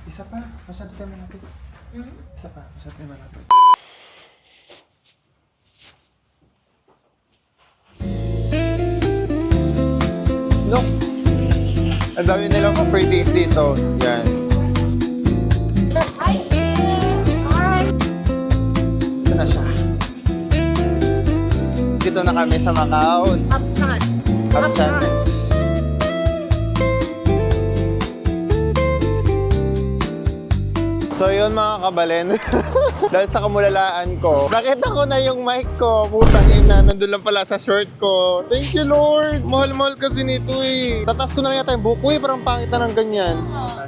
Isa pa. Masyado tayo malapit. Isa pa. Masyado tayo malapit. Look! Ang dami nilang properties dito. Yan. Ito na siya. Dito na kami sa Macau. Upchat. Upchat. So yun mga kabalen, dahil sa kamulalaan ko, nakita ko na yung mic ko. Putang ina, nandun lang pala sa short ko. Thank you Lord! Mahal-mahal kasi nito eh. Tatas ko na lang yata yung buhok ko eh, parang pangit na ng ganyan.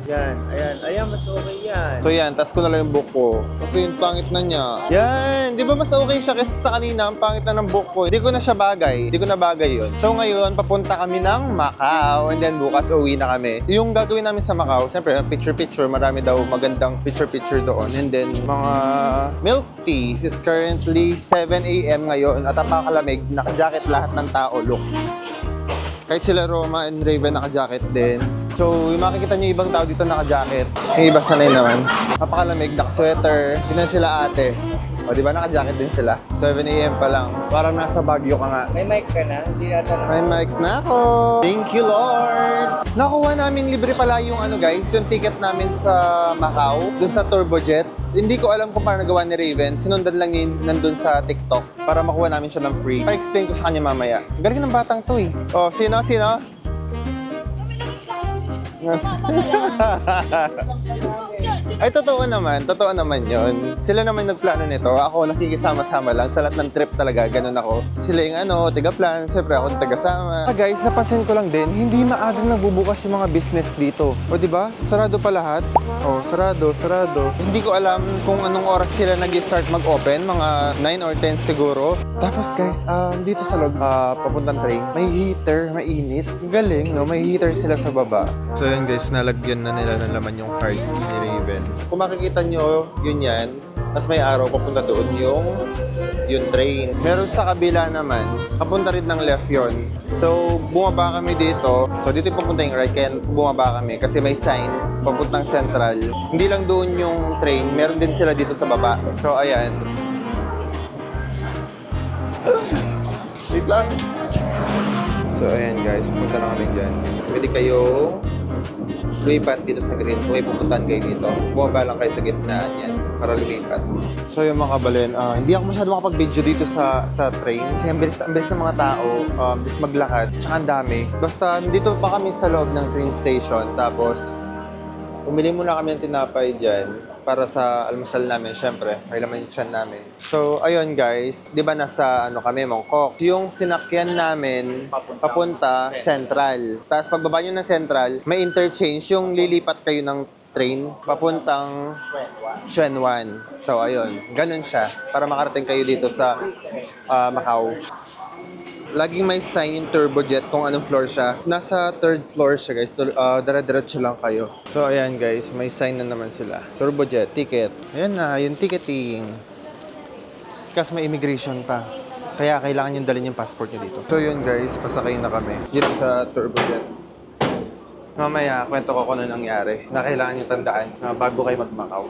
Ayan, mas okay yan. So yan, tas ko na lang yung buhok ko. Kasi yung pangit na niya. Yan, di ba mas okay siya kaysa sa kanina, ang pangit na ng buhok ko. Hindi ko na siya bagay, hindi ko na bagay yun. So ngayon, papunta kami ng Macau, and then bukas uwi na kami. Yung gagawin namin sa Macau, siyempre picture-picture, marami daw magandang picture doon. And then, mga milk tea. This is currently 7 a.m. ngayon at napakalamig. Naka-jacket lahat ng tao. Look. Kahit sila Roma and Raven naka-jacket din. So, yung makikita nyo ibang tao dito naka-jacket. Yung iba sanay naman. Napakalamig, naka-sweater. Hindi na sila ate. O, di ba naka-jacket din sila? 7 a.m. pa lang. Parang nasa Baguio ka nga. May mic ka na? Hindi nata na. May mic na ako. Thank you, Lord. Nakuha namin libre pala yung guys, yung ticket namin sa Macau, dun sa Turbojet. Hindi ko alam kung paano nagawa ni Raven. Sinundan lang yun nandun sa TikTok para makuha namin siya ng free. Pa-explain ko sa kanya mamaya. Galing ng batang to eh. Oh, sino? Ay, totoo naman yun. Sila naman nagplano nito. Ako nakikisama-sama lang. Sa lahat ng trip talaga, ganun ako. Sila yung taga-plan. Siyempre ako taga-sama. Guys, napansin ko lang din, hindi maagang nagbubukas yung mga business dito. O, di ba? Sarado pa lahat. O, sarado. Hindi ko alam kung anong oras sila nag-start mag-open. Mga 9 or 10 siguro. Tapos guys, dito sa loob, papuntang train, may heater, mainit. Galing, no? May heater sila sa baba. So yun guys, nalagyan na nila ng laman yung card ni Raven. Kung makikita nyo, yun yan. Tapos may araw papunta doon yung train. Meron sa kabila naman, papunta rin ng left yon. So, bumaba kami dito. So, dito yung papunta yung right, kaya bumaba kami kasi may sign papuntang central. Hindi lang doon yung train, meron din sila dito sa baba. So, ayan. Wait lang. So, ayan guys, pupunta na kami dyan. Pwede kayo lumipat dito sa green. Kung may pupuntahan kayo dito, bumaba lang kayo sa gitnaan yan para lumipat. So, yung mga kabalen, hindi ako masyado makapag-video dito sa train. Kasi ang bilis ng mga tao, bilis maglakad, tsaka ang dami. Basta, dito pa kami sa loob ng train station. Tapos, umili muna kami ng tinapay dyan para sa almusal namin, syempre. May laman yung tiyan namin. So, ayun guys. Di ba nasa, kami, Mongkok. Yung sinakyan namin, papunta Central. Tapos pagbaba nyo ng Central, may interchange yung lilipat kayo ng train papuntang Xuan Wan. So, ayun. Ganun siya. Para makarating kayo dito sa Macau. Laging may sign yung Turbojet kung anong floor siya. Nasa 3rd floor siya guys. Dire-diretso lang kayo. So ayan guys, may sign na naman sila. Turbojet, ticket. Ayan na, yung ticketing. Kasi may immigration pa. Kaya kailangan yung dalhin yung passport nyo dito. So yun guys, pasakay na kami. Dito sa Turbojet. Mamaya, kwento ko kung ano nangyari. Na kailangan yung tandaan bago kayo mag-Macau.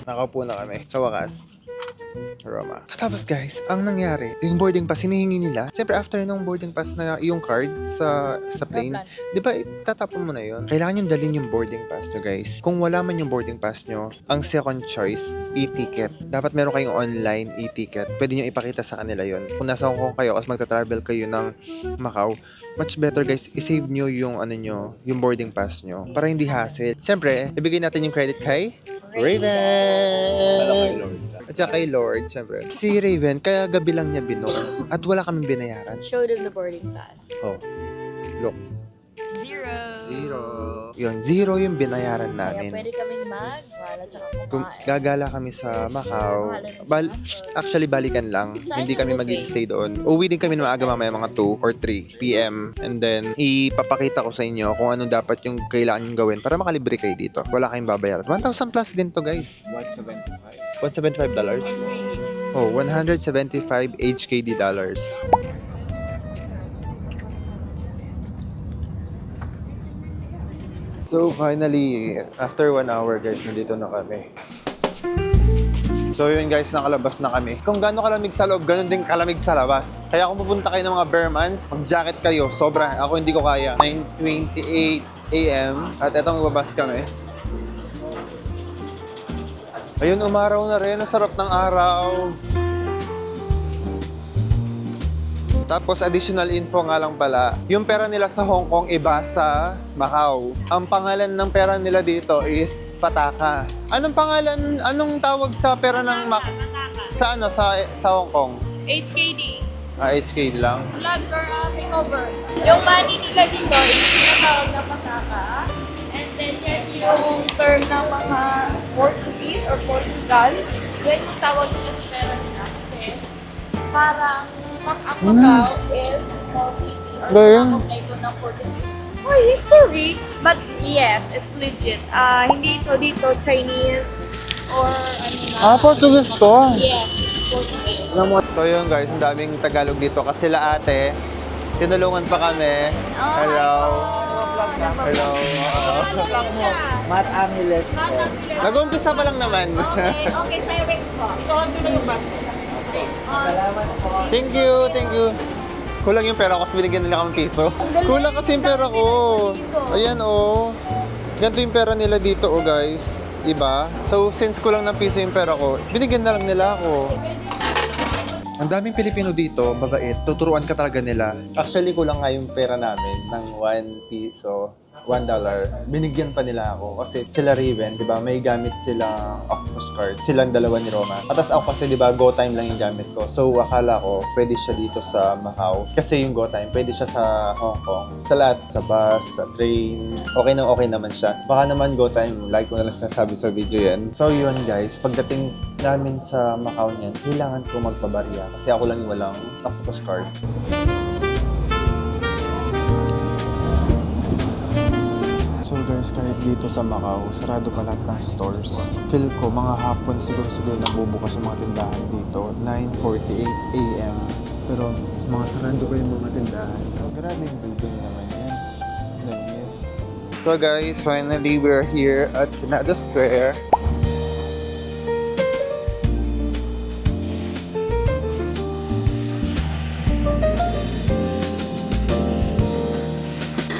Nakaupo na kami. Sa wakas. Roma. Tapos guys, ang nangyari, yung boarding pass, hinihingi nila. Siyempre, after nung boarding pass na yung card sa plane, di ba, tatapon mo na yun? Kailangan yung dalhin yung boarding pass nyo, guys. Kung wala man yung boarding pass nyo, ang second choice, e-ticket. Dapat meron kayong online e-ticket. Pwede nyo ipakita sa kanila yun. Kung nasa Hong Kong kayo, kasi magta-travel kayo ng Macau, much better guys, isave nyo yung yung boarding pass nyo. Para hindi hassle. Siyempre, ibigay natin yung credit kay Raven! At saka kay Lord, syempre. Si Raven, kaya gabi lang niya binuo. At wala kaming binayaran. Show them the boarding pass. Oh, look. 0. Yun, 0 yung binayaran Kaya namin. pwede kaming mag-wala tsaka Kung kumain. gagala kami sa Macau, actually balikan lang. Hindi kami mag-stay doon. Uwi din kami ng maaga mamaya mga 2 or 3 p.m. And then, ipapakita ko sa inyo kung ano dapat yung kailangan yung gawin para makalibre kayo dito. Wala kayong babayaran. 1,000 plus din to guys. $175? Oh, 175 HKD dollars. So finally, after 1 hour guys, nandito na kami. So yun guys, nakalabas na kami. Kung gaano kalamig sa loob, ganun din kalamig sa labas. Kaya kung pupunta kayo ng mga Bearmans, mag-jacket kayo. Sobra. Ako hindi ko kaya. 9:28 AM. At etong ibabas kami. Ayun, umaraw na rin. Ang sarap ng araw. Tapos additional info nga lang pala, yung pera nila sa Hong Kong iba sa Macau. Ang pangalan ng pera nila dito is Pataka. Anong pangalan, anong tawag sa pera ng sa ano sa Hong Kong? HKD. HKD lang. Flag or hangover. Yung money nila dito is tinatawag na pataka. And then yan yung term ng mga Portuguese or Portugal. Yan yung tawag nila sa pera nila. Kasi parang Macau is small city or mga ng Portuguese. For history, but yes, it's legit. Hindi ito dito Chinese or ano na. Portuguese to. Yes, it's Portuguese. So yun guys, ang daming Tagalog dito kasi sila ate, tinulungan pa kami. Hello. Hello. Matt Amiles po. Nag-umpisa pa lang naman. Okay, sa'yo Rex po. Salamat po. Thank you, thank you. Kulang yung pera ko kasi binigyan nila kami piso. Kulang kasi yung pera ko. Ayan oh. Ganito yung pera nila dito oh guys. Iba. So since kulang ng piso yung pera ko, binigyan na lang nila ako. Ang daming Pilipino dito, mabait. Tuturuan ka talaga nila. Actually, kulang nga yung pera namin ng 1 piso. $1. Binigyan pa nila ako kasi sila Raven, di ba? May gamit silang Octopus card. Silang dalawa ni Roma. At ako kasi, di ba, GoTime lang yung gamit ko. So, akala ko, pwede siya dito sa Macau. Kasi yung GoTime, pwede siya sa Hong Kong. Sa lahat, sa bus, sa train. Okay naman siya. Baka naman GoTime, like ko na lang sinasabi sa video yan. So, yun guys. Pagdating namin sa Macau niyan, kailangan ko magpabarya. Kasi ako lang yung walang Octopus card. So guys, kahit dito sa Macau, sarado pa lahat ng stores. Feel ko, mga hapon siguro nabubukas yung mga tindahan dito. 9:48 AM. Pero mga sarado pa yung mga tindahan. Grabe yung building naman yan. Ganyan. So guys, finally we're here at Senado Square.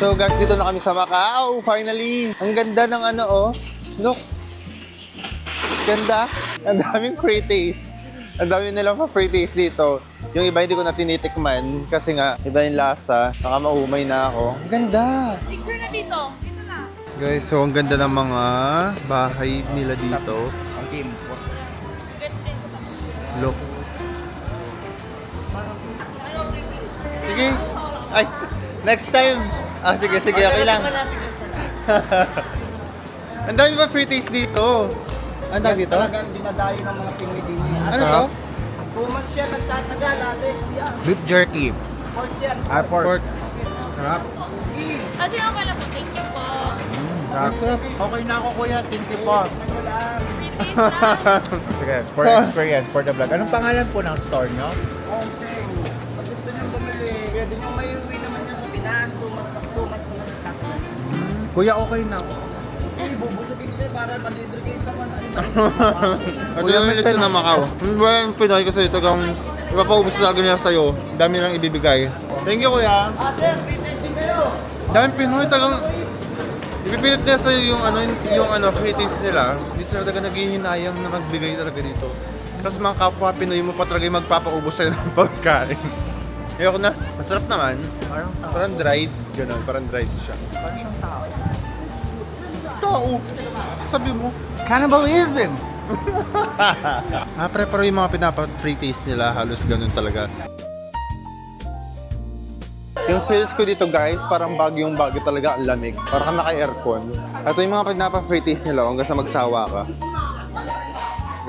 So guys, dito na kami sa Macau. Finally! Ang ganda ng ano oh. Look! Ganda! Ang daming free taste. Ang dami nilang pa-free taste dito. Yung iba hindi ko na tinitikman kasi nga iba yung lasa. Baka maumay na ako. Ang ganda! Picture na dito. Dito na. Guys, so ang ganda ng mga bahay nila dito. Ang game po. Look. Sige! Ay! Next time! Sige, okay lang. Ang dami pa free taste dito. Ang dami dito? Talagang dinadayo ng mga Pinoy din niya. Ano to? 2 months siya nagtatagal natin. Beef jerky. Pork yan. Pork. Sarap. Kasi okay lang po. Thank you po. Sarap. Okay na ako kuya. Thank you po. Free taste lang. Sige, for experience, for the vlog. Anong pangalan po ng store nyo? Onseng. Pag gusto nyo bumili, pwede nyo may uwi naman yan sa Pinas. 2 months na nagtatagal. Kuya, okay na ako. Bubusugin kayo para malibre kayo sa mga Ito yung lechon na Macau. Ang ba yung Pinoy kasi ito kang ipapaubos talaga nila sa'yo. Dami nang ibibigay. Thank you kuya. sir, free tasting kayo. Daming Pinoy talagang ipipilit nila sa'yo yung free taste nila. Hindi sila talaga naghihinayang na magbigay talaga dito. Tapos mga kapwa Pinoy mo pa talaga yung magpapaubos sa'yo ng pagkain. Ayoko na. Masarap naman. Parang dried. Ganun. Parang dried siya. Parang siyang tao. Tao. Sabi mo. Cannibalism! Pero yung mga pinapa-free taste nila, halos ganun talaga. Yung feels ko dito guys, parang bagyong-bagyo talaga ang lamig. Parang naka-aircon. Ito yung mga pinapa-free taste nila hanggang sa magsawa ka.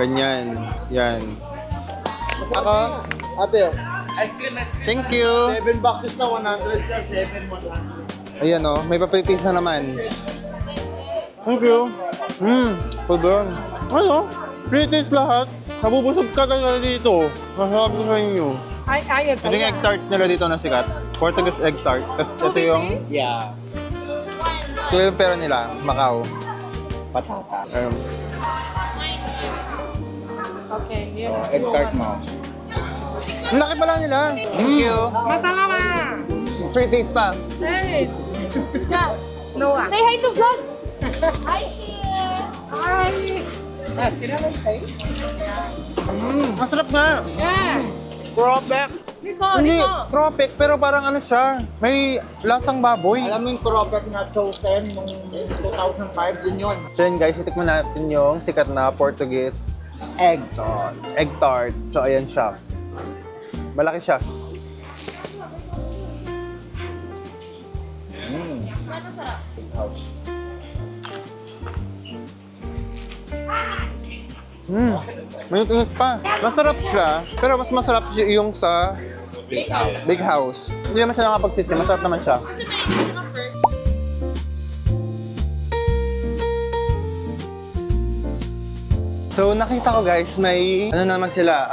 Ganyan. Yan. Ako? Ate, Thank you. 7 boxes na 100 sir. 7 100. Ayan o, may pa-free taste na naman. Thank you. Pagod. Ano? Free taste lahat. Nabubusog ka talaga dito. Masasabi ko sa inyo. Ito yung egg tart nila dito na sikat. Portuguese egg tart. Tapos ito yung... Yeah. Ito yung pera nila, Macau. Patata. Okay, here. Oh, egg tart mo. Ang laki pala nila. Thank you. Masama! Free taste pa. Hey! Noah. Say hi to vlog! Hi, dear! Hi! Masarap nga. Yeah! Cropek! Dito, Hindi, dito! tropic, pero parang ano siya, may lasang baboy. Alam mo yung cropek na chosen nung 2005 din yun. So yun guys, itikman natin yung sikat na Portuguese Egg tart. egg tart. So ayan siya. Malaki siya. Ano sarap? Mayut-init pa. Masarap siya, pero mas masarap siya yung sa Big House. Hindi naman siya nakapagsisi, masarap naman siya. Kasi may ka first. So nakita ko guys, may ano naman sila,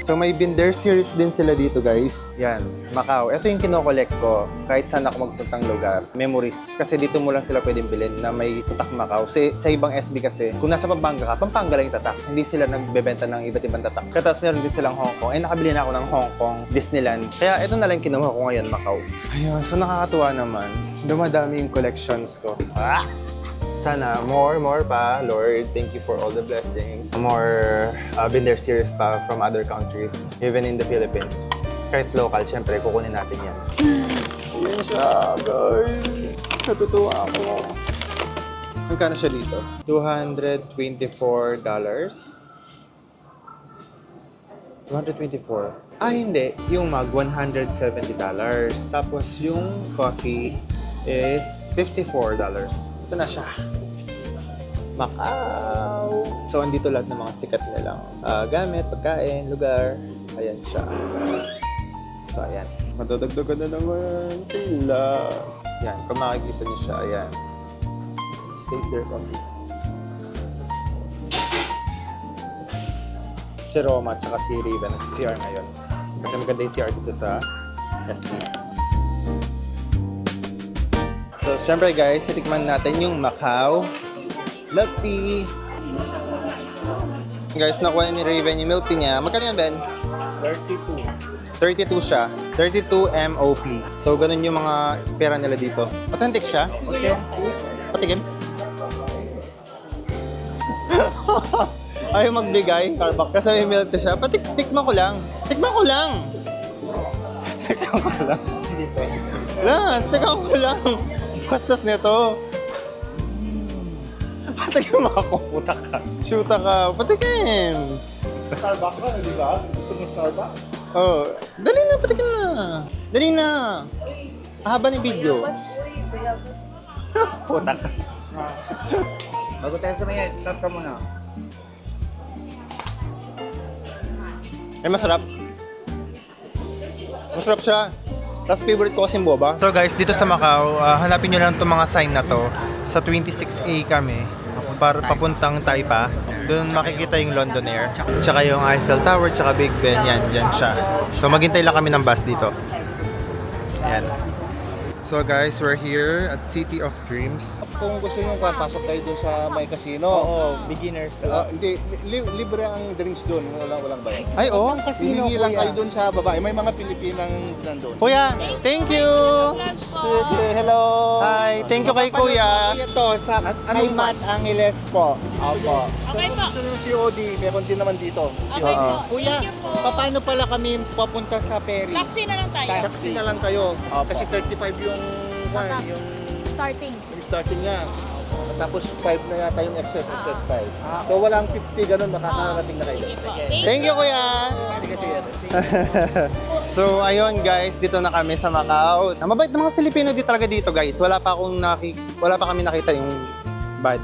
so may Binder series din sila dito guys. Yan, Macau. Ito yung kino-collect ko kahit saan ako magpuntang lugar. Memories. Kasi dito mo lang sila pwedeng bilhin na may tatak Macau. Sa ibang SB kasi, kung nasa Pampanga ka, Pampanga lang yung tatak. Hindi sila nagbebenta ng iba't ibang tatak. Kaya tapos meron din silang Hong Kong. Nakabili na ako ng Hong Kong Disneyland. Kaya ito na lang kinuha ko ngayon, Macau. Ayun, so nakakatuwa naman. Dumadami yung collections ko. Sana more pa, Lord. Thank you for all the blessings. More Binder series pa from other countries, even in the Philippines. Kahit local, syempre, kukunin natin yan. Ayan siya, guys. Natutuwa ako. Magkano siya dito? $224. 224. Ah, hindi. Yung mug, $170. Tapos yung coffee is $54. Ito na siya. Macau. So, andito lahat ng mga sikat nilang gamit, pagkain, lugar. Ayan siya. So, ayan. Madadagdagan na naman sila. Ayan. Kung makikita niyo siya, ayan. Stay there, coffee. Si Roma at saka si Raven ang CR ngayon. Kasi maganda yung CR dito sa SB. So, syempre guys, itikman natin yung Macau milk tea. Guys, nakuha ni Raven yung milk tea niya. Magkano yan, Ben? 32. 32 siya. 32 MOP. So, ganun yung mga pera nila dito. Authentic siya. Okay. Patikim. Ayaw magbigay. Kasi may milk tea siya. Tikman ko lang. Tikman ko lang. Tikman ko lang. Tikman ko lang. Bastos nito. Patikim ako, puta ka. Shoota ka. Patikim. Starbucks ka, di ba? Gusto mo Starbucks? Oh, dali na, patikim na. Dali na. Haba ng video. Puta ka. Bago tayo sa mga, start ka muna. Ay, masarap. Masarap siya. Tapos favorite ko kasing boba. So guys, dito sa Macau, hanapin nyo lang itong mga sign na to. Sa 26A kami, para papuntang Taipa. Doon makikita yung London Air. Tsaka yung Eiffel Tower, tsaka Big Ben. Yan siya. So maghintay lang kami ng bus dito. Ayan. So guys, we're here at City of Dreams. Kung gusto nyo, pasok kayo dun sa may casino. Oo, beginners. Hindi, libre ang drinks dun. Walang bayad. Ay, oh. Hihingi lang kayo dun sa babae. May mga Pilipinang nandun. Kuya, thank you! Sige, hello! Hi, thank you kay Kuya. Ito, sa kay Matt Angeles po. Opo. Okay po. Gusto nyo COD, meron din naman dito. Okay po. Kuya, Thank you po. paano pala kami papunta sa ferry? Taxi na lang tayo. Taxi na lang kayo. Opo. Kasi 35 yung Starting. starting niya. Tapos 5 na yata yung excess 5. So walang 50 ganun, makakarating na kayo. Sige po. Thank you, Kuya! Sige, sige. So, ayun guys, dito na kami sa Macau. Ang mabait ng mga Filipino dito talaga dito guys. Wala pa kami nakita yung bad.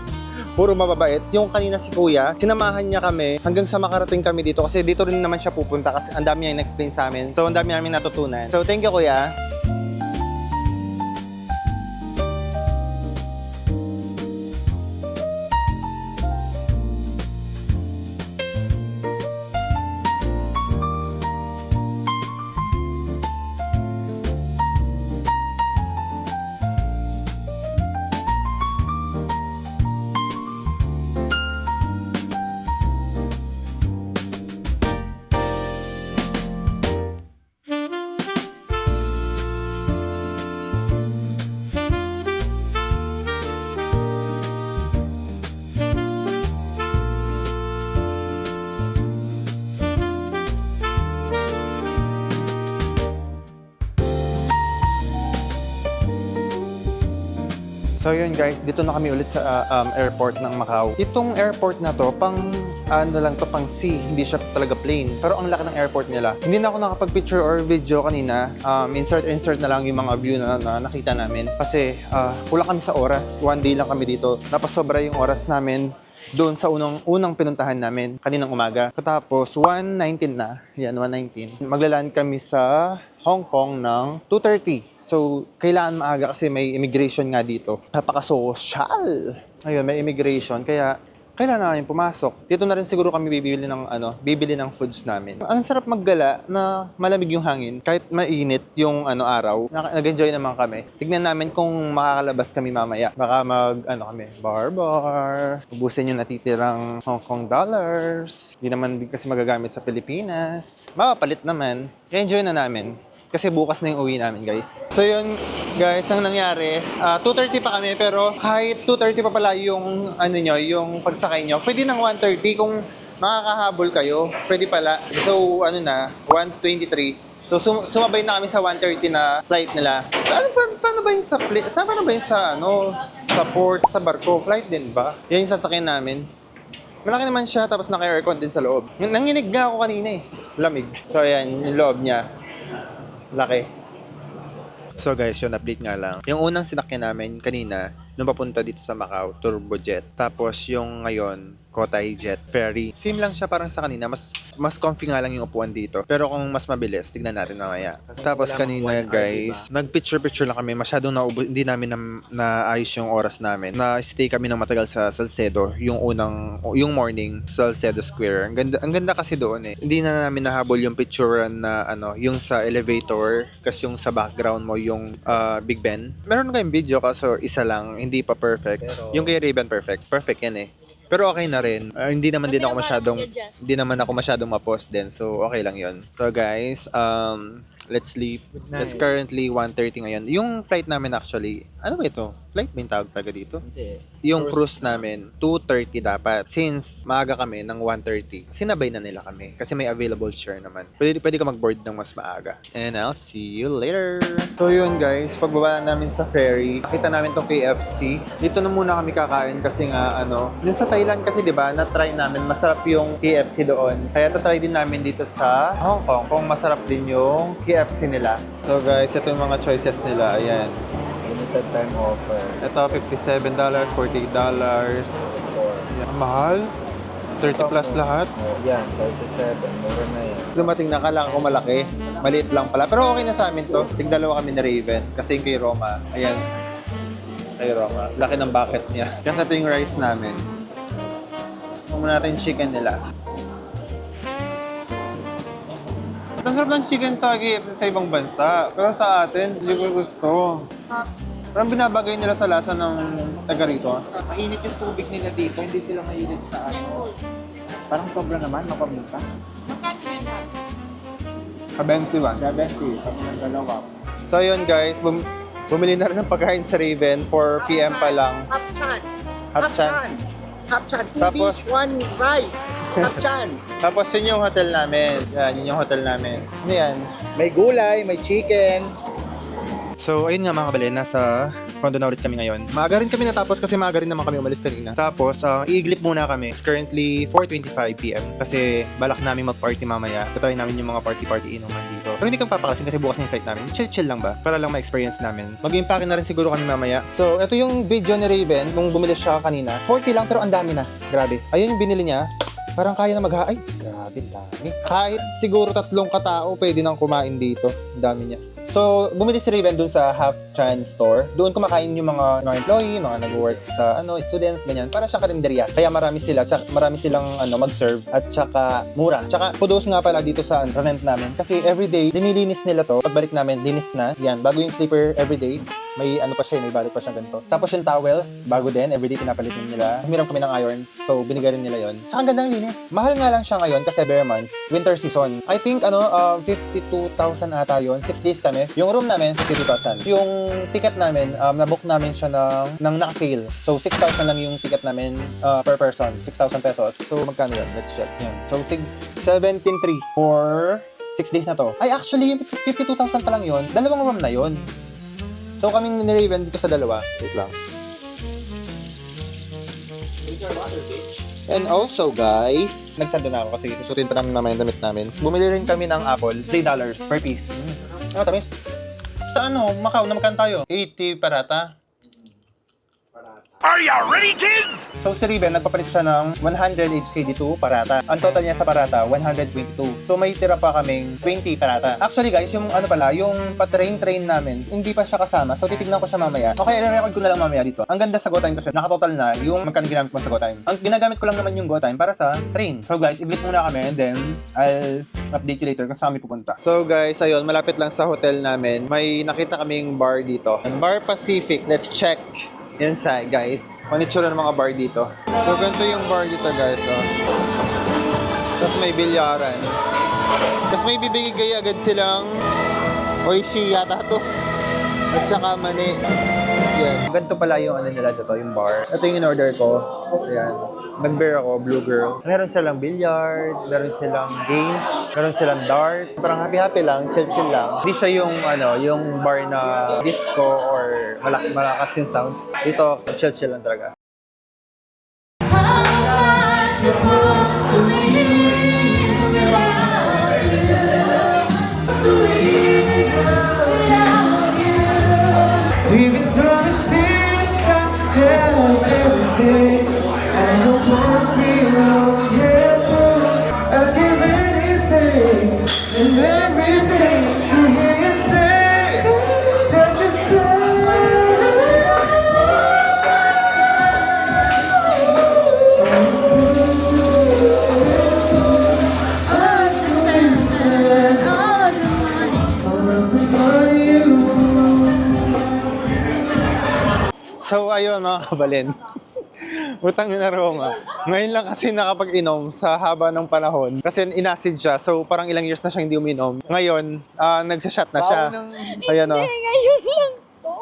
Puro mababait. Yung kanina si Kuya, sinamahan niya kami hanggang sa makarating kami dito kasi dito rin naman siya pupunta kasi ang dami niya in-explain sa amin. So, ang dami namin natutunan. So, thank you, Kuya. So yun guys, dito na kami ulit sa airport ng Macau. Itong airport na to, pang ano lang to, pang sea. Hindi siya talaga plane. Pero ang laki ng airport nila. Hindi na ako nakapag-picture or video kanina. Insert na lang yung mga view na nakita namin. Kasi kulang kami sa oras. 1 day lang kami dito. Tapos sobra yung oras namin doon sa unang pinuntahan namin kaninang umaga. Tapos 1:19 na. Yan, 1:19. Maglaland kami sa Hong Kong ng 2:30. So, kailangan maaga kasi may immigration nga dito. Napaka-social. Ayun, may immigration. Kaya, kailangan namin pumasok. Dito na rin siguro kami bibili ng foods namin. Ang sarap maggala na malamig yung hangin. Kahit mainit yung araw, nag-enjoy naman kami. Tignan namin kung makakalabas kami mamaya. Baka kami, bar. Ubusin yung natitirang Hong Kong dollars. Hindi naman din kasi magagamit sa Pilipinas. Mapapalit naman. Enjoy na namin. Kasi bukas na yung uwi namin, guys. So yun, guys, ang nangyari, 2:30 pa kami, pero kahit 2:30 pa pala yung, yung pagsakay nyo, pwede ng 1:30 kung makakahabol kayo, pwede pala. So, 1:23. So, sumabay na kami sa 1:30 na flight nila. Paano ba yung sa port, sa barko? Flight din ba? Yan yung sasakyan namin. Malaki naman siya, tapos naka-aircon din sa loob. Nanginig nga ako kanina eh. Lamig. So, ayan, yung loob niya. Laki. So guys, yun, update nga lang. Yung unang sinakyan namin kanina, nung papunta dito sa Macau, turbojet. Tapos yung ngayon, Kotay Jet Ferry. Same lang siya parang sa kanina. Mas comfy nga lang yung upuan dito. Pero kung mas mabilis, tignan natin mamaya. Tapos kanina guys, nag-picture lang kami. Masyadong hindi namin naayos yung oras namin. Na-stay kami ng matagal sa Salcedo. Yung morning, Salcedo Square. Ang ganda kasi doon eh. Hindi na namin nahabol yung picturean na yung sa elevator. Kasi yung sa background mo, yung Big Ben. Meron kayong video kaso isa lang. Hindi pa perfect. Yung kay Ray-Ban perfect. Perfect yan eh. Pero okay na rin. Hindi naman ako masyadong ma-post din. So, okay lang yon. So, guys, let's sleep. It's currently 1:30 ngayon. Yung flight namin actually, ano ba ito? Flight ba yung tawag talaga dito? Hindi. Yung cruise namin, 2:30 dapat. Since maaga kami ng 1:30, sinabay na nila kami. Kasi may available share naman. Pwede ka mag-board ng mas maaga. And I'll see you later. So yun guys, pagbaba namin sa ferry, nakita namin tong KFC. Dito na muna kami kakain kasi nga dun sa Thailand kasi 'di ba, na-try namin masarap yung KFC doon. Kaya na-try din namin dito sa Hong Kong kung masarap din yung KFC nila. So guys, ito yung mga choices nila. Ayan. Limited time offer. Ito, $57, $48. Ang mahal. 30 plus lahat. Yan, 37. Mura na yan. Dumating na, kailangan ko malaki. Maliit lang pala. Pero okay na sa amin to. Tigdalawa kami na Raven. Kasi yung kay Roma, ayan. Kay Roma. Laki ng bucket niya. Kasi ito yung rice namin. Muna natin yung chicken nila. Ang sarap ng chicken sa KFC sa ibang bansa. Pero sa atin, hindi ko gusto. Parang binabagay nila sa lasa ng taga rito. Mainit yung tubig nila dito. Hindi sila mahilig sa Parang sobra naman, mapamita. Magkano yan? Ka-21. 70. Tapos ng dalawa. So yun guys, bumili na rin ng pagkain sa Raven. 4 PM pa lang. Half chance. Half chance. Half chance. Tapos- 2 dish, 1 rice. Half chance. Tapos yun yung hotel namin. Yun yung hotel namin. Ano yan? May gulay, may chicken. So, ayun nga mga kabalen, nasa condo na ulit kami ngayon. Maaga rin kami natapos kasi maaga rin naman kami umalis kanina. Tapos, iiglip muna kami. It's currently 4:25 PM kasi balak namin mag-party mamaya. Tatry namin yung mga party inuman dito. Pero hindi kami papakasin kasi bukas na yung flight namin. Chill lang ba? Para lang ma-experience namin. Mag-impake na rin siguro kami mamaya. So, ito yung video ni Raven kung bumili siya kanina. 40 lang pero ang dami na. Grabe. Ayun yung binili niya. Parang kaya na ay, grabe, dami. Kahit siguro 3 katao, pwede nang kumain dito. Ang dami niya. So, bumili si Raven dun sa Half Chance store. Doon kumakain yung mga employee, mga nag-work sa students, ganyan. Para siya karinderya. Kaya marami silang mag-serve at saka mura. Tsaka kudos nga pala dito sa rent namin. Kasi everyday, dinilinis nila to. Pagbalik namin, linis na. Yan, bago yung sleeper everyday. May pa siya, may balik pa siya ganito. Tapos yung towels, bago din, everyday pinapalitin nila. Humiram kami ng iron, so binigay rin nila yon. Tsaka ang gandang linis. Mahal nga lang siya ngayon kasi bare months, winter season. I think 52,000 ata yon. 6 days kami. Yung room namin, 52,000. Yung ticket namin, na-book namin siya ng naka-sale. So 6,000 lang yung ticket namin per person. 6,000 pesos. So magkano yun? Let's check. Yan. So 17,300 for 6 days na to. Ay, actually, yung 52,000 pa lang yun. 2 room na yun. So kami ni Raven dito sa 2. Wait lang. And also guys, nagsando na ako kasi susutin pa namin mamaya yung damit namin. Bumili rin kami ng apple, $3 per piece. Ano tamis? Sa ano, Macau na magkano tayo? 80 parata. Are you ready, kids? So si Riven, nagpapalit siya ng 100 HKD2 parata. Ang total niya sa parata, 122. So may tira pa kaming 20 parata. Actually guys, yung ano pala, yung pa-train namin, hindi pa siya kasama. So titignan ko siya mamaya. Okay, i-record ko na lang mamaya dito. Ang ganda sa GoTime kasi nakatotal na yung magkano ginamit mo sa GoTime. Ang ginagamit ko lang naman yung GoTime para sa train. So guys, i-blip muna kami and then I'll update you later kung saan kami pupunta. So guys, ayun, malapit lang sa hotel namin. May nakita kaming bar dito. Bar Pacific. Let's check inside, guys. Ano itsura ng mga bar dito. So, ganito yung bar dito, guys. Oh. Tapos may bilyaran. Tapos may bibigay agad silang Oishi yata to. At saka mani. Yan. Ganito pala yung ano nila dito, yung bar. Ito yung in-order ko. Ayan. Nag-bear ako, Blue Girl. Meron silang billiard, meron silang games, meron silang dart. Parang happy-happy lang, chill-chill lang. Hindi siya yung, ano, yung bar na disco or malakas yung sound. Dito, chill-chill lang talaga. We've been through it since I have everything. I don't want to be alone, yeah. I'll give anything and everything to hear you say that you're So ayun mga kabalin, utang na Roma. Ngayon lang kasi nakapag-inom sa haba ng panahon kasi inacid siya, so parang ilang years na siyang hindi uminom. Ngayon, nagsashot na siya. Ayan o. Hindi, ngayon lang to.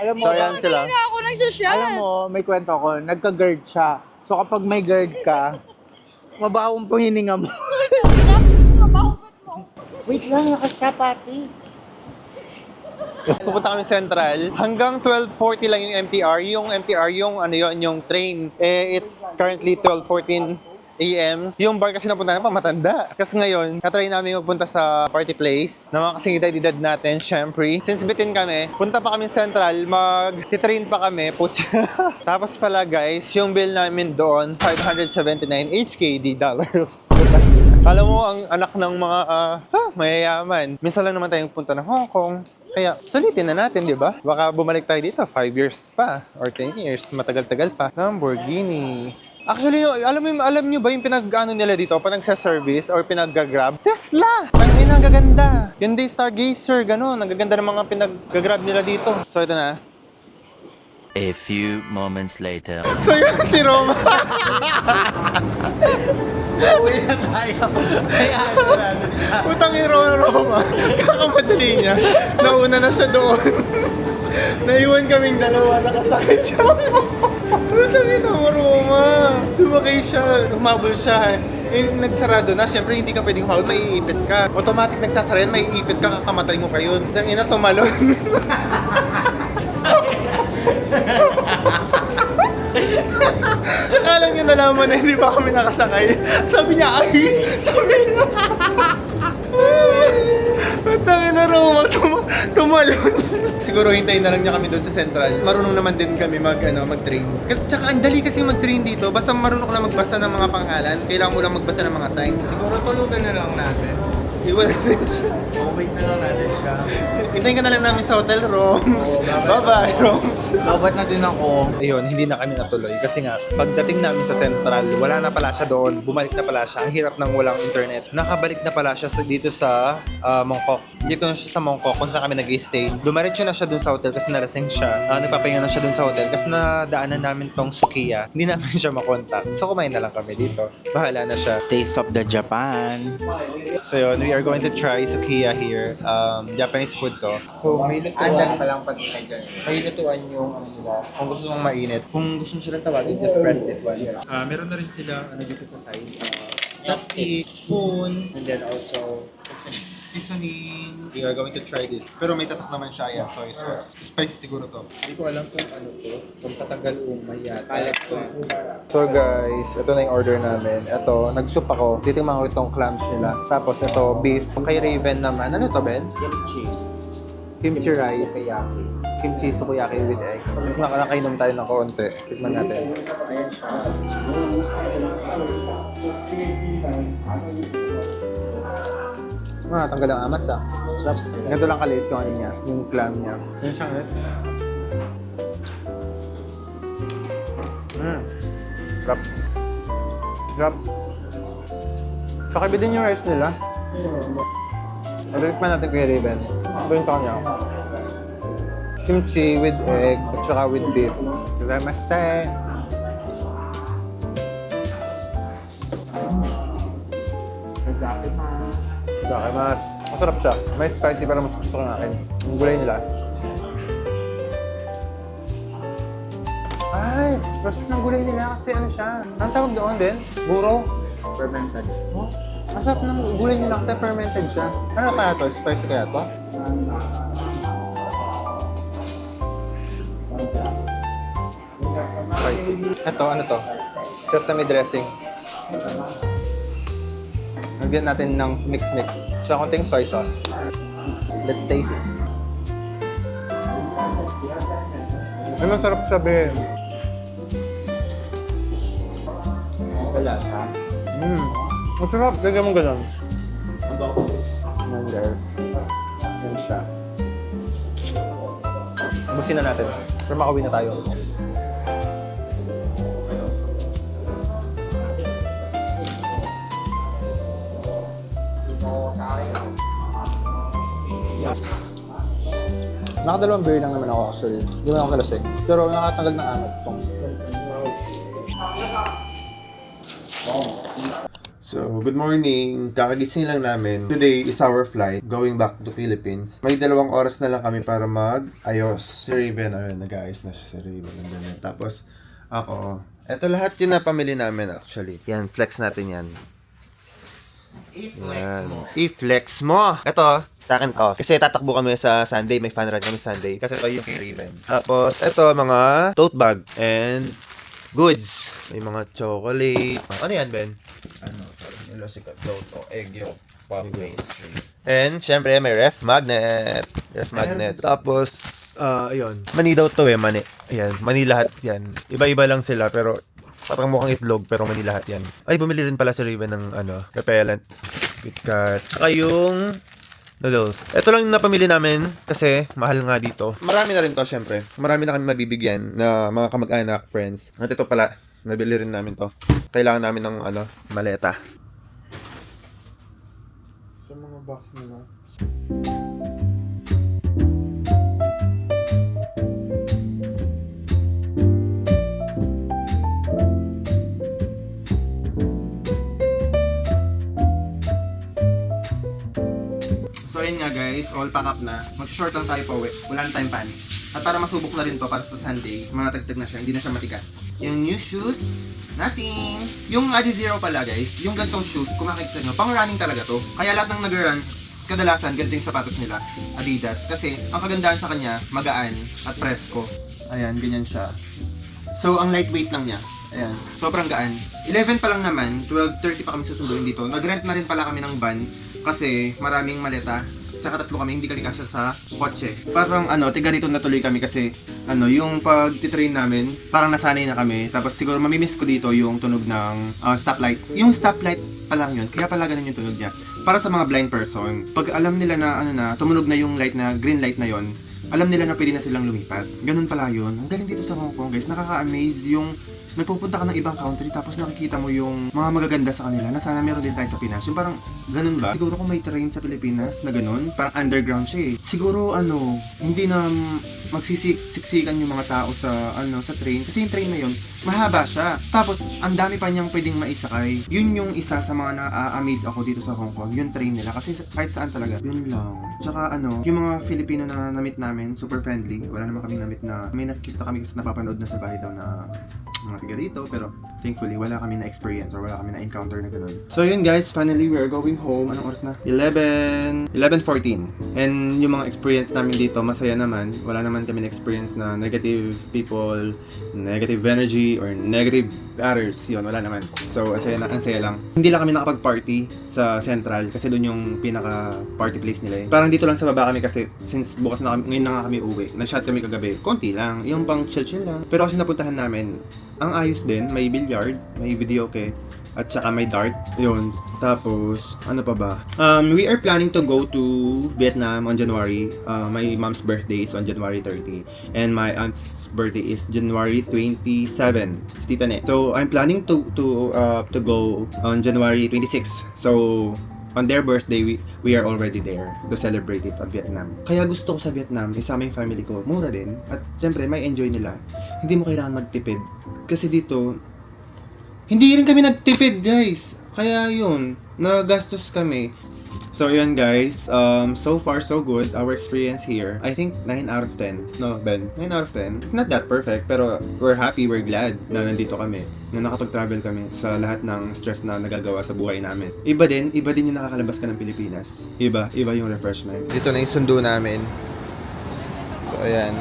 Alam mo, So ayan sila. Hindi nga ako nagsashot. alam mo, may kwento ako, nagka-GERD siya. So kapag may GERD ka, mabawang pang hininga mo. Wait lang, nakastop ate. Pupunta kami Central. Hanggang 12:40 lang yung MTR. Yung MTR, yung ano yun, yung train. It's currently 12:14 AM. Yung bar kasi napunta na pa, matanda. Kasi ngayon, katry namin magpunta sa party place na mga kasing edad natin, syempre. Since bitin kami, punta pa kami Central, mag-train pa kami, putya. Tapos pala guys, yung bill namin doon, 579 HKD dollars. Alam mo, ang anak ng mga mayayaman. Minsan lang naman tayong punta ng Hong Kong. Kaya, sulitin na natin, di ba? Baka bumalik tayo dito, 5 years pa, or 10 years, matagal-tagal pa. Lamborghini. Actually, alam nyo ba yung pinag-ano nila dito, pa nagsa-service or pinag-grab? Tesla! Ang ina, gaganda. Yung day Stargazer, gano'n. Ang gaganda ng mga pinag-grab nila dito. So, ito na. A few moments later. So, yun si Roma. Uwi na tayo. Kaya ano na. Utang yung Roma. Kakamadali niya. Nauna na siya doon. Naiwan kaming dalawa. Nakasakit siya. Utang yung Roma. Sumakay siya. Humabol siya. Nagsarado na. Siyempre, hindi ka pwedeng humabol. Maiipit ka. Automatic nagsasara yan. Maiipit ka. Kakamatay mo pa yun. Ang ina tumalon. Tsaka lang yung nalaman na hindi pa kami nakasakay. Sabi niya, ay! Sabi niya, tangin na Roma, tumalon. Siguro hintayin na lang niya kami doon sa Central. Marunong naman din kami mag-train. Kasi tsaka ang dali kasi mag-train dito. Basta marunong ka lang magbasa ng mga pangalan. Kailangan mo lang magbasa ng mga sign. Siguro tulugan na lang natin. Iwan natin siya. Wait na lang natin siya. Hintayin ka na lang namin sa hotel, Roms. Bye-bye, Roms. Babat na din ako. Ayun, hindi na kami natuloy kasi nga pagdating namin sa Central, wala na pala siya doon, bumalik na pala siya, ang hirap nang walang internet. Nakabalik na pala siya dito sa Mongkok. Dito na siya sa Mongkok kung saan kami nag-stay. Dumiretso na siya doon sa hotel kasi nalasing siya. Nagpapahinga na siya doon sa hotel kasi nadaanan namin tong Sukiya. Hindi namin siya makontak. So kumain na lang kami dito. Bahala na siya. Taste of the Japan. So yun, we are going to try Sukiya here. Japanese food to. So may lutuan pa lang pag dyan. May lutuan yung ano nila. Kung gusto mong mainit. Kung gusto mo silang tawagin, just press this one. Meron na rin sila ano dito sa side. Chopstick, spoon, and then also sesame. seasoning. We are going to try this. Pero may tatak naman siya. Yan, soy sauce. Spicy siguro to. Hindi ko alam kung ano to. Kung patanggal umay yata. So guys, ito na yung order namin. Ito, nag-soup ako. Titingnan ko itong clams nila. Tapos ito, beef. Kay Raven naman. Ano to, Ben? Kimchi. Kimchi rice. Sukiyaki. Kimchi sukiyaki with egg. Tapos nakainom tayo ng konti. Tikman natin. Ayan siya. Tanggal ang amats ah. Sarap. Ganito lang kaliit yung ano niya. Yung clam niya. Yan siya ulit. Sarap. Sarap. Sakabi din yung rice nila. Natikman natin kay Raven. Ito yung sa kanya. Kimchi with egg at saka with beef. Namaste! Bakit mas? Masarap siya. May spicy pero mas gusto ko ng akin. Yung gulay nila. Ay! Masarap ng gulay nila kasi ano siya. Anong tawag doon din? Buro? Fermented. Oh, masarap ng gulay nila kasi fermented siya. Ano kaya to? Spicy kaya to? Spicy. Ito, ano to? Sesame dressing. Lagyan natin ng mix-mix. Tsaka konting soy sauce. Let's taste it. Ay, masarap sabihin. Wala ka. Masarap. Lagyan mo ganun. Yan guys. Yan siya. Ubusin na natin. Pero makauwi na tayo. Nakadalawang beer lang naman ako actually. Hindi mo ako kalasing. Pero nakatanggal ng amats itong. So, good morning. Kakagising lang namin. Today is our flight going back to Philippines. May 2 oras na lang kami para mag-ayos. Si Raven, ayun, nag-ayos na siya si Raven. Nandun. Tapos, ako. Ito lahat yun na pamili namin actually. Yan, flex natin yan. I-flex mo. I-flex mo. Ito, sa akin to. Kasi tatakbo kami sa Sunday. May fun run kami Sunday. Kasi ito yung kay Raven. Tapos, ito, mga tote bag and goods. May mga chocolate. Ano yan, Ben? Ano? Ilosical float o egg yung pastry. And, syempre, may ref magnet. Ref magnet. Tapos, ayun. Mani daw to eh, mani. Ayan, mani lahat yan. Iba-iba lang sila, pero parang mukhang itlog, pero mani lahat yan. Ay, bumili rin pala si Raven ng, repellent. KitKat. Saka yung noodles. Ito lang yung napamili namin kasi mahal nga dito. Marami na rin to, syempre. Marami na kami mabibigyan na mga kamag-anak, friends. At ito pala, nabili rin namin to. Kailangan namin ng, maleta. Sa mga box nila. So ayun nga guys, all pack up na. Mag-short lang tayo po, wala na tayong pants. At para masubok na rin to para sa Sunday, matagtag na siya, hindi na siya matigas. Yung new shoes, nothing. Yung Adizero pala guys, yung gantong shoes, kung makikita nyo, pang running talaga to. Kaya lahat ng nag-runs, kadalasan ganito yung sapatos nila, Adidas. Kasi ang kagandahan sa kanya, magaan at presko. Ayan, ganyan siya. So ang lightweight lang niya. Ayan, sobrang gaan. 11 pa lang naman, 12:30 pa kami susunduin dito. Nag-rent na rin pala kami ng van kasi maraming maleta. Tsaka 3 kami, hindi kami kasya sa kotse. Parang tiga dito natuloy kami kasi yung pag-train namin, parang nasanay na kami. Tapos siguro mamimiss ko dito yung tunog ng stoplight. Yung stoplight pa lang yun, kaya pala ganun yung tunog niya. Para sa mga blind person, pag alam nila na tumunog na yung light na, green light na yon, alam nila na pwede na silang lumipat. Ganun pala yun. Ang galing dito sa Hong Kong guys, nakaka-amaze yung nagpupunta ka ng ibang country tapos nakikita mo yung mga magaganda sa kanila na sana meron din tayo sa Pinas. Yung parang ganun ba? Siguro kung may train sa Pilipinas na ganun, parang underground siya eh. Siguro hindi na magsisiksikan yung mga tao sa sa train kasi yung train na yun Mahaba siya. Tapos, ang dami pa niyang pwedeng maisakay. Yun yung isa sa mga na-amaze ako dito sa Hong Kong. Yung train nila. Kasi kahit saan talaga, yun lang. Tsaka yung mga Filipino na na-meet namin, super friendly. Wala naman kaming na-meet na, may nakikita kami kasi napapanood na sa bahay daw na mga tiga rito. Pero, thankfully, wala kami na-experience or wala kami na-encounter na ganun. So yun guys, finally, we're going home. Anong oras na? 11:14. And yung mga experience namin dito, masaya naman. Wala naman kami na-experience na negative people, negative energy, or negative others. Yun, wala naman. So, ang saya lang. Hindi lang kami nakapag-party sa Central kasi doon yung pinaka-party place nila. Parang dito lang sa baba kami kasi since bukas na kami, ngayon na nga kami uwi. Nag-shot kami kagabi. Konti lang. Yung pang chill-chill lang. Pero kasi napuntahan namin, ang ayos din. May billiard, may videoke, at saka may dart. Yun. Tapos, ano pa ba? We are planning to go to Vietnam on January. My mom's birthday is on January 30. And my aunt's birthday is January 27. Si Tita Ne. So, I'm planning to go on January 26. So, on their birthday, we are already there to celebrate it on Vietnam. Kaya gusto ko sa Vietnam, isama yung family ko. Mura din. At siyempre, may enjoy nila. Hindi mo kailangan magtipid. Kasi dito, hindi rin kami nagtipid, guys. Kaya yun, nagastos kami. So yun guys, so far so good. Our experience here, I think 9 out of 10. No, Ben? 9 out of 10. It's not that perfect, pero we're happy, we're glad na nandito kami. Na nakapag-travel kami sa lahat ng stress na nagagawa sa buhay namin. Iba din yung nakakalabas ka ng Pilipinas. Iba yung refreshment. Dito na yung sundo namin. So ayan.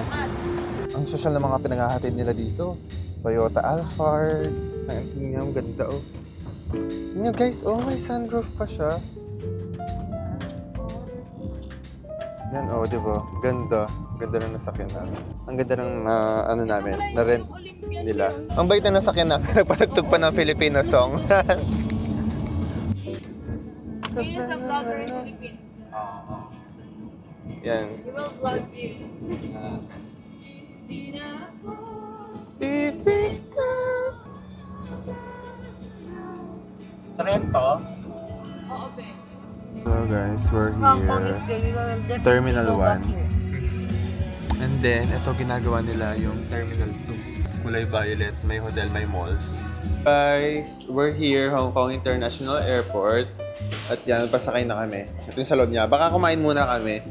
Ang social na mga pinanghahatid nila dito. Toyota Alphard. Ay, ang ganda oh. Tingnan guys, oh may sunroof pa siya. Yan oh, di ba? Ganda. Ganda ng nasakyan namin. Ang ganda ng namin, na rent nila. Ang bait na nasakyan namin, nagpatugtog pa ng Filipino song. He is a vlogger in Philippines. Yan. He will vlog you. Trento? Oo, be. So guys, we're Hong Kong is here. good. We will definitely Terminal go back 1. here. And then, ito ginagawa nila yung Terminal 2. Kulay violet, may hotel, may malls. Guys, we're here, Hong Kong International Airport. At yan, pasakay na kami. Ito yung sa loob niya. Baka kumain muna kami.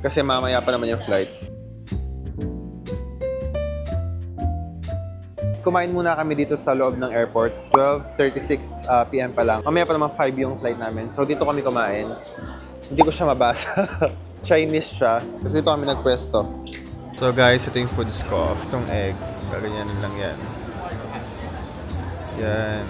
Kasi mamaya pa naman yung flight. Kumain muna kami dito sa loob ng airport. 12:36 PM pa lang. Mamaya pa naman 5 yung flight namin. So dito kami kumain. Hindi ko siya mabasa. Chinese siya. Kasi dito kami nagpwesto. So guys, ito yung foods ko. Itong egg. Kaganyanin lang yan. Yan.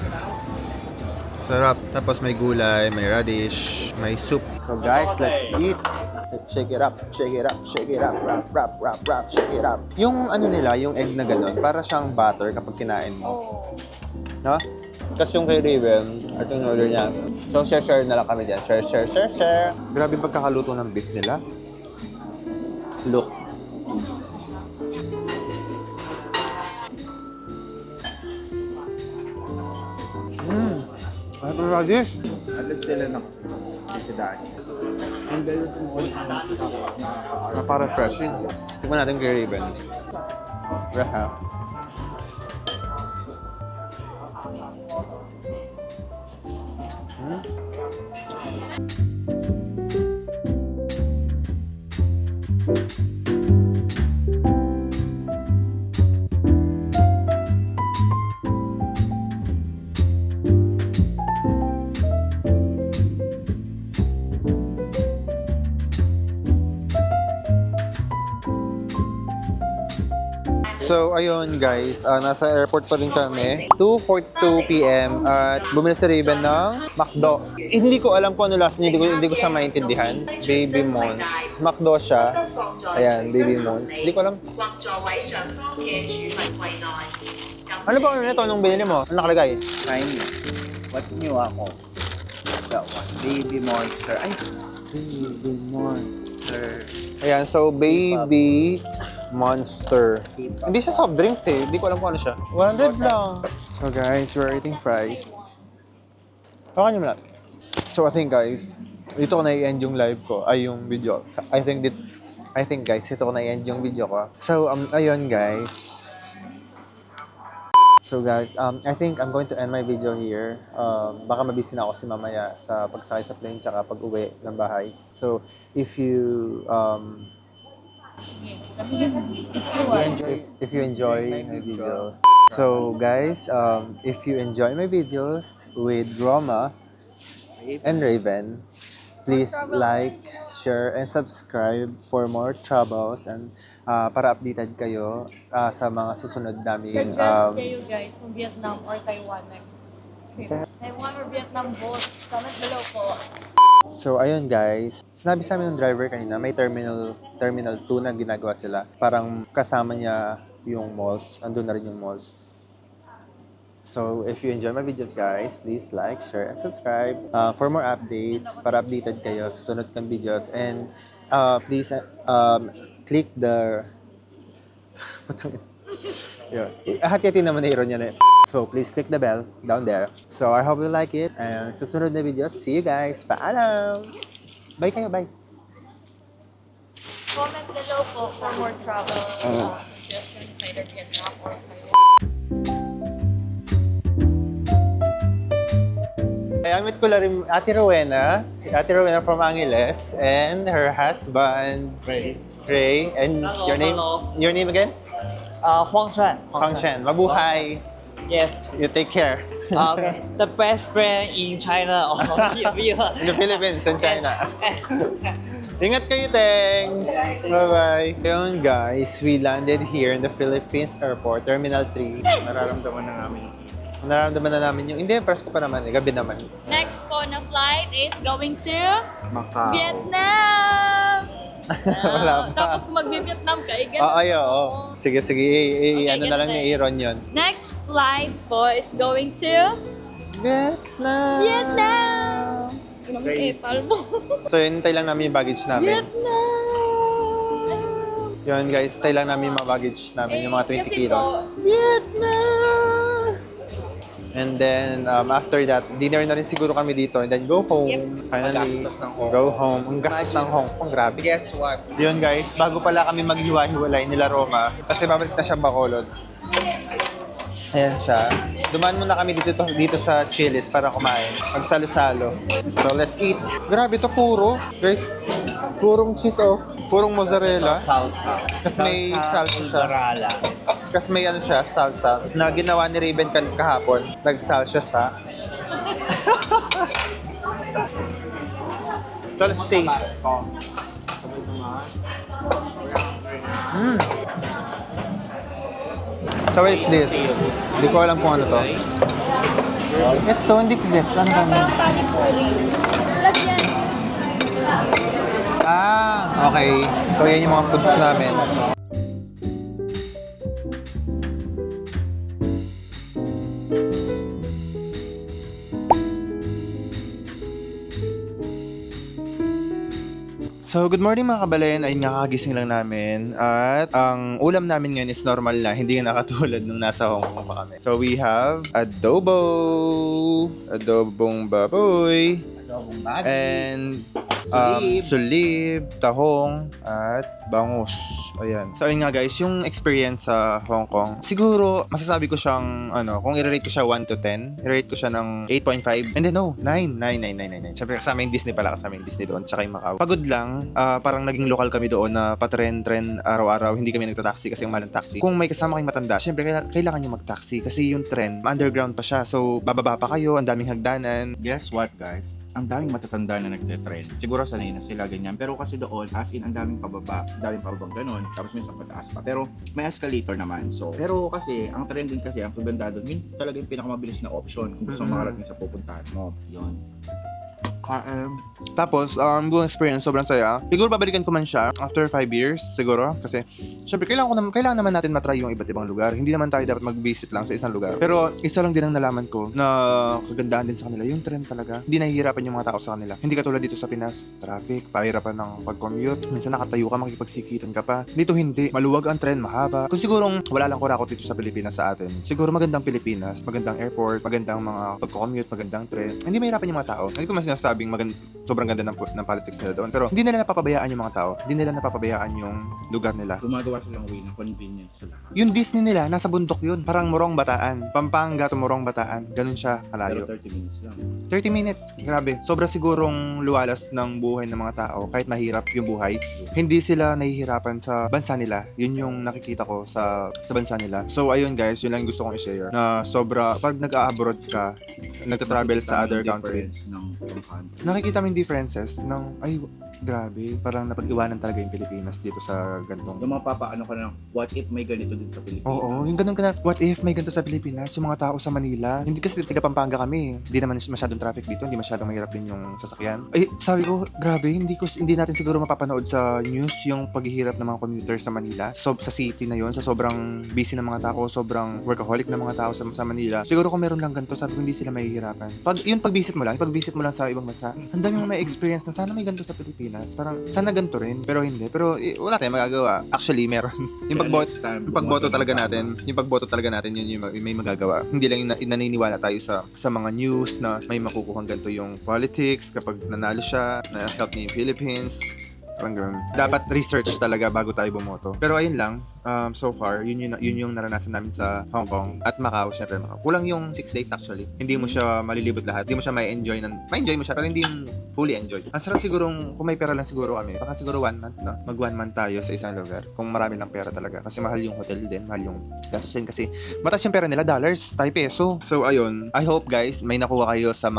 Sarap. Tapos may gulay, may radish, may soup. So guys, let's eat. Let's shake it up, shake it up, shake it up, wrap, shake it up. Yung ano nila, yung egg na gano'n, para siyang butter kapag kinain mo. No? Tapos yung kay Raven, ito yung order niya. So share na lang kami dyan. Share. Grabe yung pagkakaluto ng beef nila. Look. Ay, pero radish. Alas sila ng kisidaan. Ang gano'n sa mga Napaka-refreshing. Tingnan natin kay Raven. Raha. So, ayun guys, nasa airport pa rin kami. 2:42 PM at bumili si Raven ng McDo. Hindi ko alam kung ano last niya, hindi ko siya maintindihan. Baby Mons. McDo siya. Ayan, Baby Mons. Hindi ko alam. Ano ba ano nito? Anong binili mo? Ano nakalagay? Chinese. What's new ako? That one. Baby Monster. Ay, Baby Monster. Ayan, so Baby Monster. Hindi siya soft drinks eh. Hindi ko alam kung ano siya. 100 lang. So guys, we're eating fries. Hawakan niyo muna. So I think guys, dito ko na-i-end yung live ko. Ay, yung video. I think guys, dito ko na-i-end yung video ko. So, ayun guys. So guys, I think I'm going to end my video here. Baka mabisi na ako si mamaya sa pagsakay sa plane tsaka pag-uwi ng bahay. So if you if you enjoy my videos. So guys, if you enjoy my videos with Roma and Raven, please like, share, and subscribe for more troubles and para updated kayo sa mga susunod namin. Suggest kayo guys kung Vietnam or Taiwan next. Taiwan or Vietnam both. Comment below po. So ayun guys, sinabi sa amin ng driver kanina, may terminal 2 na ginagawa sila. Parang kasama niya yung malls, andun na rin yung malls. So if you enjoy my videos guys, please like, share, and subscribe for more updates, para updated kayo sa sunod kong videos. And please click the hati-hati naman na iron yan eh. So please click the bell down there. So I hope you like it, and susunod na videos, see you guys. Paalam! Bye kayo, bye! Comment below po for more travel suggestions either Vietnam or Taiwan. I met ko lang rin Ate Rowena, si Ate Rowena from Angeles, and her husband, Ray. And your name again? Huang Chuan. Hang Shen. Mabuhay. Yes. You take care. Okay. The best friend in China or In the Philippines and China. Ingat kayo, Teng! Bye-bye! Ayun guys, we landed here in the Philippines Airport, Terminal 3. Nararamdaman na namin yung... Hindi, press ko pa naman eh, gabi naman. Next po na flight is going to Macau. Vietnam! Wala pa. Tapos kung mag-Vietnam ka, Oo. Sige. Ano na lang ni Aaron yun. Next flight po is going to Vietnam! Inom yung epal mo. So, hintay lang namin yung baggage namin. Yun guys, hintay lang namin yung mga baggage namin, yung mga 20 kilos. Vietnam! And then, after that, dinner na rin siguro kami dito. And then, go home. Finally, go home. Ang gastos ng Hong Kong, grabe. Guess what? Yun guys, bago pala kami maghiwa-hiwalay nila Roma, kasi babalik na siya Bacolod. Ayan siya. Dumaan muna kami dito sa Chili's para kumain. Magsalo-salo. So, let's eat. Grabe to puro. Guys, purong cheese oh. Purong mozzarella. Salsa. Kasi may salsa siya. Kasi may ano siya, salsa. Na ginawa ni Raven kahapon. Nag-salsa sa. So, let's taste. So, what is this? Hindi ko alam kung ano to. Ito, hindi ko gets. Ano ba? Parang panipuri. Lagyan. Okay. So, yan yung mga foods namin. So, good morning mga kabalayan. Ayun nga, kakagising lang namin. At ang ulam namin ngayon is normal na. Hindi nga nakatulad nung nasa Hong Kong pa kami. So, we have adobo. Adobong baboy. Adobong baboy. And sulib, tahong, at bangus. Ayan. So, ayun nga guys, yung experience sa Hong Kong, siguro, masasabi ko siyang, kung i-rate ko siya 1 to 10, i-rate ko siya ng 8.5. And then, no, 9. Siyempre, kasama yung Disney pala, kasama yung Disney doon, tsaka yung Macau. Pagod lang, parang naging local kami doon na patren-tren araw-araw, hindi kami nagtataxi kasi yung mahal ng taxi. Kung may kasama kayong matanda, siyempre, kailangan nyo mag-taxi kasi yung tren, underground pa siya. So, bababa pa kayo, ang daming hagdanan. Guess what guys? Ang daming matatanda na nagte-trend. Siguro sanay na sila ganyan. Pero kasi doon, as in, ang daming pababa ganun. Tapos minsan pataas pa. Pero may escalator naman. So, pero kasi, ang trend din kasi, ang kaganda doon, yun talaga yung pinakamabilis na option kung gusto makarating sa pupuntahan mo. Yun. Tapos, buong experience, sobrang saya. Siguro babalikan ko man siya after 5 years, siguro. Kasi, syempre, kailangan naman natin matry yung iba't ibang lugar. Hindi naman tayo dapat mag-visit lang sa isang lugar. Pero, isa lang din ang nalaman ko na kagandahan din sa kanila. Yung trend talaga. Hindi nahihirapan yung mga tao sa kanila. Hindi katulad dito sa Pinas. Traffic, pahirapan ng pag-commute. Minsan nakatayo ka, makikipagsikitan ka pa. Dito hindi. Maluwag ang trend, mahaba. Kung sigurong wala lang kurakot dito sa Pilipinas sa atin. Siguro magandang Pilipinas, magandang airport, magandang mga pag-commute, magandang trend. Hindi mahirapan yung mga tao. Hindi ko mas sinasabing sobrang ganda ng politics nila doon. Pero hindi nila napapabayaan yung mga tao. Hindi nila napapabayaan yung lugar nila. Gumagawa silang way na convenience sa lahat. Yung Disney nila, nasa bundok yun. Parang Morong Bataan. Pampanga to Morong Bataan. Ganun siya kalayo. Pero 30 minutes lang. 30 minutes. Grabe. Sobra sigurong luwalas ng buhay ng mga tao. Kahit mahirap yung buhay, hindi sila nahihirapan sa bansa nila. Yun yung nakikita ko sa bansa nila. So, ayun guys, yun lang yung gusto kong i-share. Na sobra, pag nag-a-abroad ka, nagta-travel sa other country, Ng country. nakikita mo yung differences ng, ay, grabe. Parang napag-iwanan talaga yung Pilipinas dito sa gantong. Yung mapapaano ka na, what if may ganito din sa Pilipinas? Oo, yung ganun ka na, what if may ganito sa Pilipinas, yung mga tao sa Manila. Hindi kasi taga Pampanga kami. Hindi naman masyadong traffic dito, hindi masyadong mahirap din yung sasakyan. Ay, sabi ko, grabe, hindi natin siguro mapapanood sa news yung paghihirap ng mga commuters sa Manila. So, sa city na yon, sa sobrang busy ng mga tao, sobrang workaholic ng mga tao sa Manila. Siguro kung meron lang ganito, sabi ko hindi sila mahihirapan. Pag-visit mo lang sa ibang bansa, ang dami mong may experience na sana may ganito sa Pilipinas. Parang, sana ganito rin, pero hindi. Pero wala tayong magagawa. Actually, meron. Yung pagboto talaga natin, yun yung may magagawa. Hindi lang yung naniniwala tayo sa mga news na may makukuhang ganito yung politics kapag nanalo siya, na help niya yung Philippines. Parang ganun. Dapat research talaga bago tayo bumoto. Pero ayun lang, so far, yun yung naranasan namin sa Hong Kong at Macau, syempre Macau. Kulang yung 6 days actually. Hindi mo siya malilibot lahat. Hindi mo siya ma-enjoy mo siya pero hindi yung fully enjoy. Ang sarap sigurong, kung may pera lang siguro kami, baka siguro 1 month, no? Mag 1 month tayo sa isang lugar. Kung marami lang pera talaga. Kasi mahal yung hotel din, mahal yung gastusin kasi mataas yung pera nila, dollars, tayo peso. So ayun, I hope guys, may nakuha kayo sa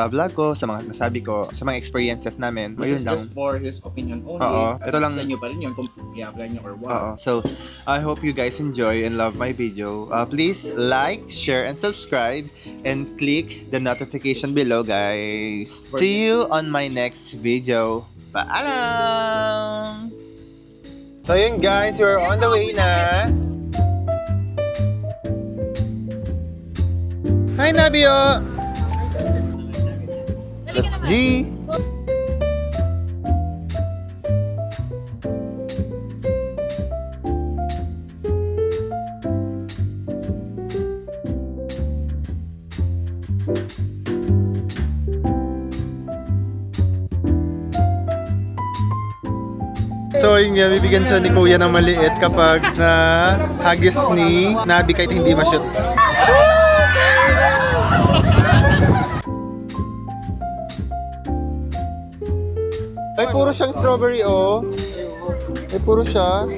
vlog ko, sa mga nasabi ko, sa mga experiences namin. This Ayun is lang. just for his opinion only. Oo, ito lang. Sa inyo pa rin yun kung i-apply nyo or what. Oo. So, I hope you guys enjoy and love my video. Please like, share, and subscribe, and click the notification below, guys. See you on my next video. Paalam! So yun guys, we're on the way na. Hi Nabio! That's G! So yun nga, bibigyan siya ni Kuya ng maliit kapag na hagis ni Nabi kahit hindi ma-shoot. Ay, puro siyang strawberry, oh. Ay, puro siya.